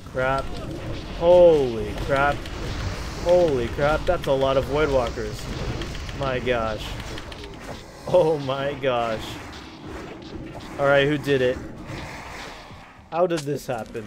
crap. Holy crap. Holy crap, that's a lot of Voidwalkers. My gosh. Oh my gosh. Alright, who did it? How did this happen?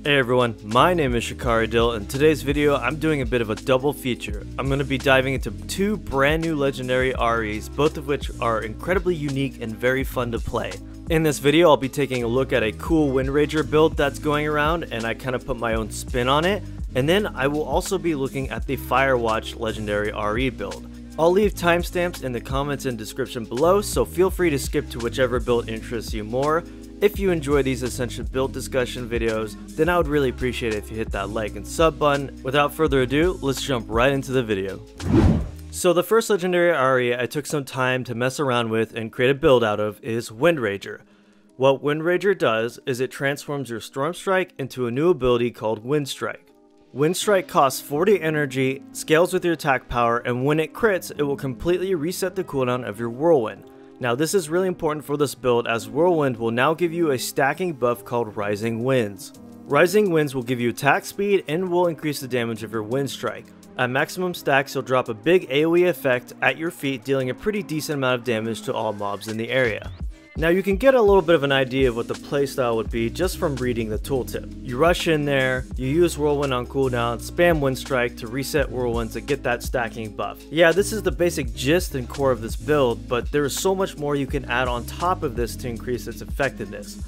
Hey everyone, my name is Shikari Dill, and in today's video I'm doing a bit of a double feature. I'm going to be diving into two brand new legendary REs, both of which are incredibly unique and very fun to play. In this video I'll be taking a look at a cool Windrager build that's going around, and I kind of put my own spin on it, and then I will also be looking at the Firewatch legendary RE build. I'll leave timestamps in the comments and description below, so feel free to skip to whichever build interests you more. If you enjoy these Ascension build discussion videos, then I would really appreciate it if you hit that like and sub button. Without further ado, let's jump right into the video. So the first legendary RE I took some time to mess around with and create a build out of is Windrager. What Windrager does is it transforms your Storm Strike into a new ability called Wind Strike. Wind Strike costs 40 energy, scales with your attack power, and when it crits, it will completely reset the cooldown of your Whirlwind. Now this is really important for this build, as Whirlwind will now give you a stacking buff called Rising Winds. Rising Winds will give you attack speed and will increase the damage of your Wind Strike. At maximum stacks, you'll drop a big AoE effect at your feet, dealing a pretty decent amount of damage to all mobs in the area. Now you can get a little bit of an idea of what the playstyle would be just from reading the tooltip. You rush in there, you use Whirlwind on cooldown, spam Wind Strike to reset Whirlwind to get that stacking buff. Yeah, this is the basic gist and core of this build, but there is so much more you can add on top of this to increase its effectiveness.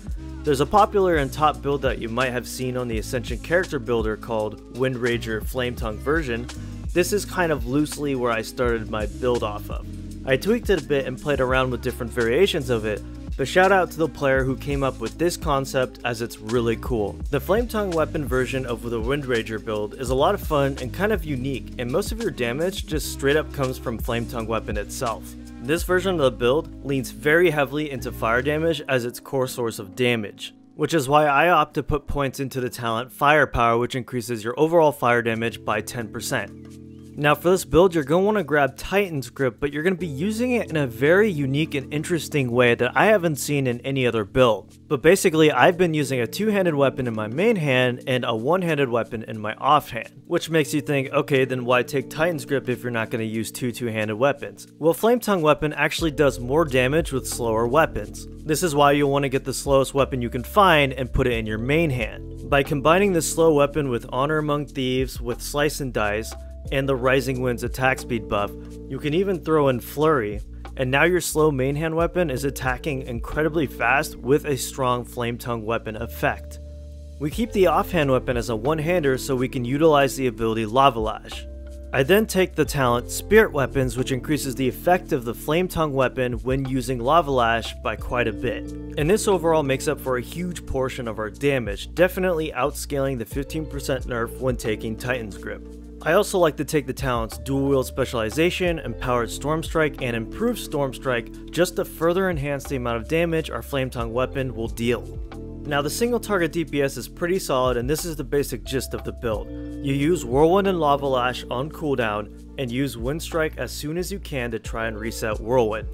There's a popular and top build that you might have seen on the Ascension character builder called Windrager Flametongue version. This is kind of loosely where I started my build off of. I tweaked it a bit and played around with different variations of it, but shout out to the player who came up with this concept, as it's really cool. The Flametongue weapon version of the Windrager build is a lot of fun and kind of unique, and most of your damage just straight up comes from Flametongue weapon itself. This version of the build leans very heavily into fire damage as its core source of damage, which is why I opt to put points into the talent Firepower, which increases your overall fire damage by 10%. Now for this build, you're going to want to grab Titan's Grip, but you're going to be using it in a very unique and interesting way that I haven't seen in any other build. But basically, I've been using a two-handed weapon in my main hand and a one-handed weapon in my offhand, which makes you think, okay, then why take Titan's Grip if you're not going to use two two-handed weapons? Well, Flametongue weapon actually does more damage with slower weapons. This is why you'll want to get the slowest weapon you can find and put it in your main hand. By combining this slow weapon with Honor Among Thieves, with Slice and Dice, and the Rising Winds attack speed buff, you can even throw in Flurry, and now your slow main hand weapon is attacking incredibly fast with a strong Flametongue weapon effect. We keep the offhand weapon as a one-hander so we can utilize the ability Lava Lash. I then take the talent Spirit Weapons, which increases the effect of the Flametongue weapon when using Lava Lash by quite a bit. And this overall makes up for a huge portion of our damage, definitely outscaling the 15% nerf when taking Titan's Grip. I also like to take the talents Dual Wield Specialization, Empowered Storm Strike, and Improved Storm Strike just to further enhance the amount of damage our Flametongue weapon will deal. Now the single target DPS is pretty solid, and this is the basic gist of the build. You use Whirlwind and Lava Lash on cooldown, and use Wind Strike as soon as you can to try and reset Whirlwind.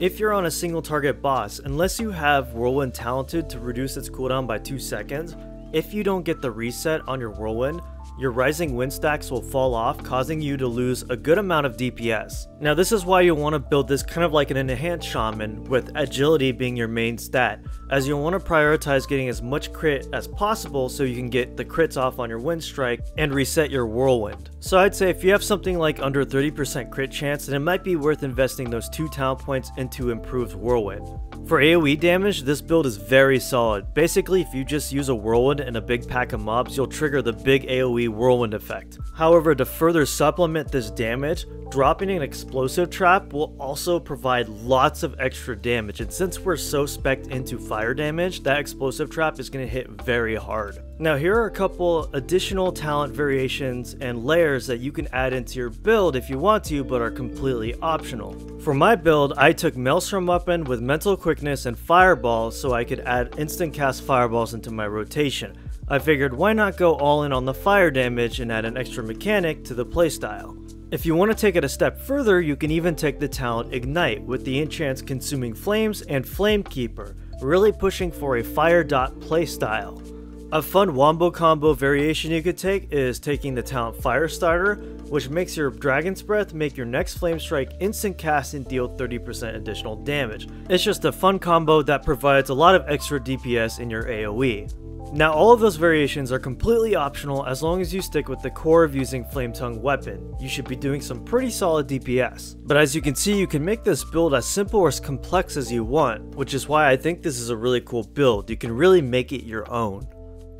If you're on a single target boss, unless you have Whirlwind talented to reduce its cooldown by 2 seconds, if you don't get the reset on your Whirlwind, your Rising Wind stacks will fall off, causing you to lose a good amount of DPS. Now this is why you'll want to build this kind of like an enhanced shaman, with agility being your main stat, as you'll want to prioritize getting as much crit as possible so you can get the crits off on your Wind Strike and reset your Whirlwind. So I'd say if you have something like under 30% crit chance, then it might be worth investing those 2 talent points into improved Whirlwind. For AoE damage, this build is very solid. Basically, if you just use a Whirlwind and a big pack of mobs, you'll trigger the big AoE Whirlwind effect. However, to further supplement this damage, dropping an explosive trap will also provide lots of extra damage, and since we're so spec'd into fire damage, that explosive trap is going to hit very hard. Now here are a couple additional talent variations and layers that you can add into your build if you want to, but are completely optional. For my build, I took Maelstrom weapon with mental quickness and fireball so I could add instant cast fireballs into my rotation. I figured why not go all in on the fire damage and add an extra mechanic to the playstyle. If you want to take it a step further, you can even take the talent Ignite with the enchants Consuming Flames and Flamekeeper, really pushing for a fire dot playstyle. A fun wombo combo variation you could take is taking the talent Firestarter, which makes your Dragon's Breath make your next Flame Strike instant cast and deal 30% additional damage. It's just a fun combo that provides a lot of extra DPS in your AoE. Now all of those variations are completely optional as long as you stick with the core of using Flametongue weapon. You should be doing some pretty solid DPS. But as you can see, you can make this build as simple or as complex as you want, which is why I think this is a really cool build. You can really make it your own.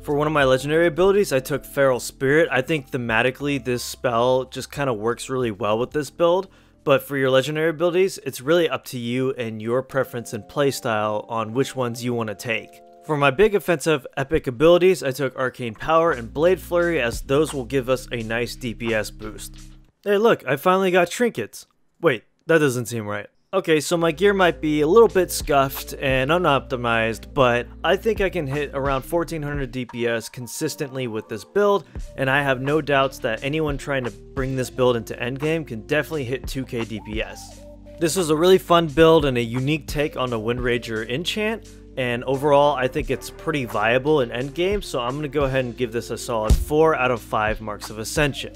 For one of my legendary abilities, I took Feral Spirit. I think thematically this spell just kind of works really well with this build, but for your legendary abilities, it's really up to you and your preference and playstyle on which ones you want to take. For my big offensive epic abilities, I took Arcane Power and Blade Flurry, as those will give us a nice DPS boost. Hey look, I finally got trinkets. Wait, that doesn't seem right. Okay, so my gear might be a little bit scuffed and unoptimized, but I think I can hit around 1400 DPS consistently with this build, and I have no doubts that anyone trying to bring this build into endgame can definitely hit 2k DPS. This was a really fun build and a unique take on the Windranger enchant, and overall I think it's pretty viable in endgame, so I'm going to go ahead and give this a solid 4 out of 5 marks of Ascension.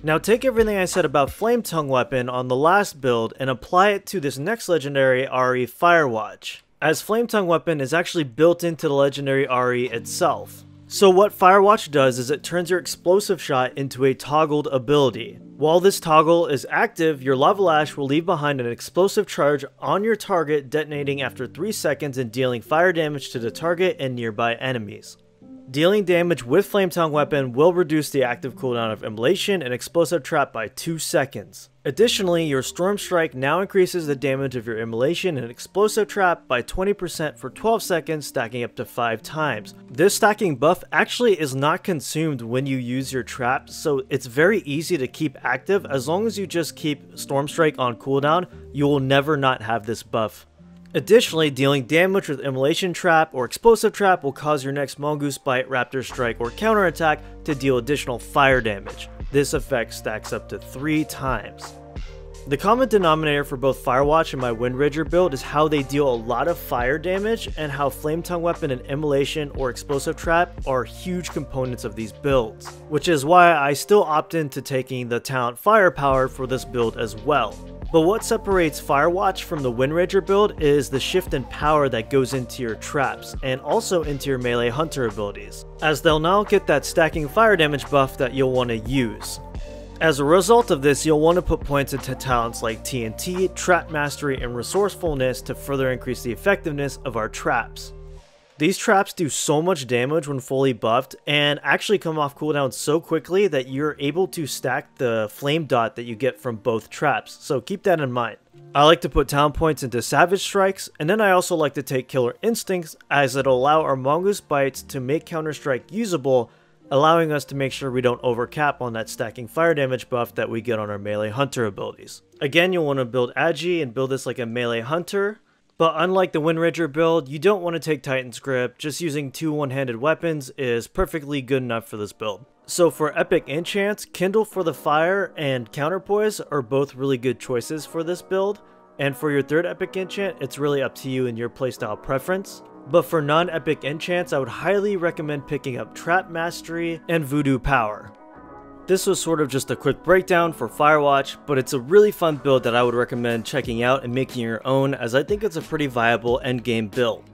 Now take everything I said about Flametongue weapon on the last build and apply it to this next legendary RE Firewatch, as Flametongue weapon is actually built into the legendary RE itself. So what Firewatch does is it turns your explosive shot into a toggled ability. While this toggle is active, your Lava Lash will leave behind an explosive charge on your target, detonating after 3 seconds and dealing fire damage to the target and nearby enemies. Dealing damage with Flametongue weapon will reduce the active cooldown of Immolation and Explosive Trap by 2 seconds. Additionally, your Storm Strike now increases the damage of your Immolation and Explosive Trap by 20% for 12 seconds, stacking up to 5 times. This stacking buff actually is not consumed when you use your traps, so it's very easy to keep active. As long as you just keep Storm Strike on cooldown, you will never not have this buff. Additionally, dealing damage with Immolation Trap or Explosive Trap will cause your next Mongoose Bite, Raptor Strike, or Counterattack to deal additional fire damage. This effect stacks up to 3 times. The common denominator for both Firewatch and my Windranger build is how they deal a lot of fire damage, and how Flametongue weapon and Immolation or Explosive Trap are huge components of these builds, which is why I still opt into taking the talent Firepower for this build as well. But what separates Firewatch from the Windranger build is the shift in power that goes into your traps, and also into your melee hunter abilities, as they'll now get that stacking fire damage buff that you'll want to use. As a result of this, you'll want to put points into talents like TNT, Trap Mastery, and Resourcefulness to further increase the effectiveness of our traps. These traps do so much damage when fully buffed, and actually come off cooldown so quickly that you're able to stack the flame dot that you get from both traps, so keep that in mind. I like to put talent points into Savage Strikes, and then I also like to take Killer Instincts, as it'll allow our Mongoose Bites to make Counter-Strike usable, allowing us to make sure we don't overcap on that stacking fire damage buff that we get on our melee hunter abilities. Again, you'll want to build Agi and build this like a melee hunter. But unlike the Windranger build, you don't want to take Titan's Grip. Just using 2 one-handed weapons is perfectly good enough for this build. So for epic enchants, Kindle for the Fire and Counterpoise are both really good choices for this build. And for your third epic enchant, it's really up to you and your playstyle preference. But for non-epic enchants, I would highly recommend picking up Trap Mastery and Voodoo Power. This was sort of just a quick breakdown for Firewatch, but it's a really fun build that I would recommend checking out and making your own, as I think it's a pretty viable endgame build.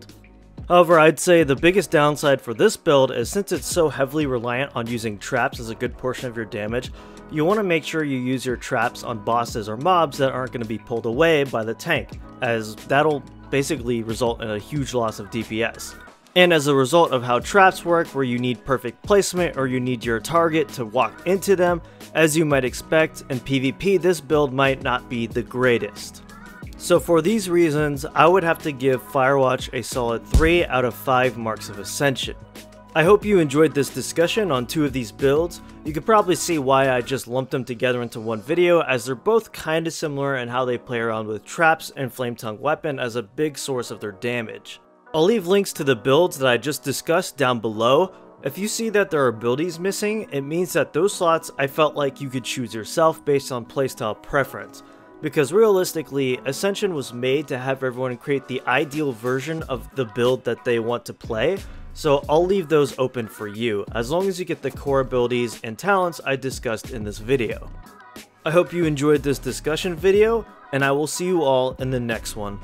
However, I'd say the biggest downside for this build is, since it's so heavily reliant on using traps as a good portion of your damage, you want to make sure you use your traps on bosses or mobs that aren't going to be pulled away by the tank, as that'll basically result in a huge loss of DPS. And as a result of how traps work, where you need perfect placement or you need your target to walk into them, as you might expect, in PvP this build might not be the greatest. So for these reasons, I would have to give Firewatch a solid 3 out of 5 marks of Ascension. I hope you enjoyed this discussion on 2 of these builds. You could probably see why I just lumped them together into one video, as they're both kinda similar in how they play around with traps and Flametongue weapon as a big source of their damage. I'll leave links to the builds that I just discussed down below, If you see that there are abilities missing, it means that those slots I felt like you could choose yourself based on playstyle preference. Because realistically, Ascension was made to have everyone create the ideal version of the build that they want to play, so I'll leave those open for you, as long as you get the core abilities and talents I discussed in this video. I hope you enjoyed this discussion video, and I will see you all in the next one.